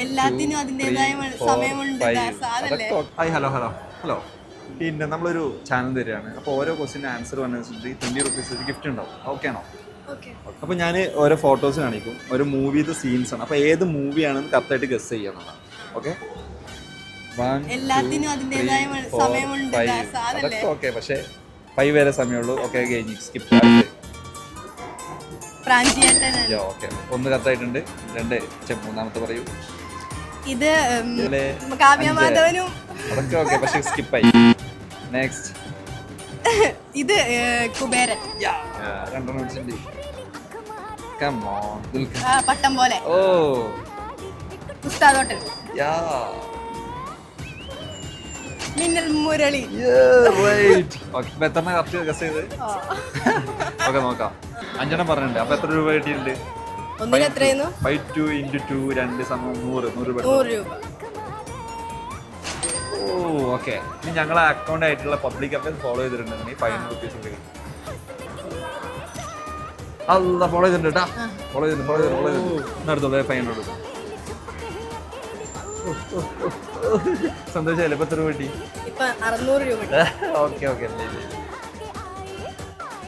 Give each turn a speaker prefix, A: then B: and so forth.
A: എല്ലാത്തിനും അതിൻ്റെതായ സമയമുണ്ട്.
B: Hi hello hello hello. പിന്നെ നമ്മളൊരു ചാനൽ തരികയാണ്. അപ്പോൾ ഓരോ ക്വസ്റ്റിൻ്റെ ആൻസർ വന്നിട്ടുണ്ടെങ്കിൽ 20 റുപ്പീസ് ഒരു ഗിഫ്റ്റ് ഉണ്ടാവും. ഓക്കെ ആണോ? അപ്പോൾ ഞാൻ ഓരോ ഫോട്ടോസ് കാണിക്കും, ഒരു മൂവിയുടെ സീൻസ് ആണ്. അപ്പോൾ ഏത് മൂവിയാണെന്ന് കറക്റ്റായിട്ട് ഗസ് ചെയ്യണം. ഓക്കെ?
A: എല്ലാത്തിനും അതിൻ്റെതായ സമയമുണ്ട്.
B: അതൊക്കെ ഓക്കെ, പക്ഷേ 5 വരെ സമയമുള്ളൂ. ഓക്കെ, കഴിഞ്ഞ് സ്കിപ്പ്. ഓക്കെ, ഒന്ന് കറക്റ്റായിട്ടുണ്ട്. മൂന്നാമത്തെ പറയൂ.
A: ഇത് കാവ്യമാധവനും.
B: അതൊക്കെ ഓക്കെ, പക്ഷേ സ്കിപ്പായി. നെക്സ്റ്റ്.
A: ഇത് കുബേരൻ.
B: രണ്ടെണ്ണം വെച്ചിട്ടുണ്ട്. Come on.
A: പട്ടം പോലെ.
B: ഓ,
A: ഉസ്താദ് ഹോട്ടൽ. മിന്നൽ മുരളി.
B: എത്ര കറക്റ്റ് ഗസ് ചെയ്ത്? ഓക്കെ, നോക്കാം. 5 പറഞ്ഞിട്ടുണ്ട്. അപ്പൊ എത്ര രൂപ കിട്ടിയിട്ടുണ്ട്? 5 into 2 2 100 രൂപ. ഓ, ഓക്കെ. ഇനി ഞങ്ങളെ അക്കൗണ്ട് ആയിട്ടുള്ള പബ്ലിക് അക്കൗണ്ട് ഫോളോ ചെയ്തിട്ടുണ്ടെങ്കിൽ 500 റുപ്പീസ് ഉണ്ട്. അല്ല, ഫോളോ ചെയ്തിട്ടുണ്ട് കേട്ടാ. ഫോളോ ചെയ്തിട്ടുണ്ട്. അടുത്തുള്ള 500 രൂപ. സന്തോഷമല്ലേ? ഇപ്പൊ എത്ര രൂപ കിട്ടി?
A: 600 രൂപ.
B: Okay okay.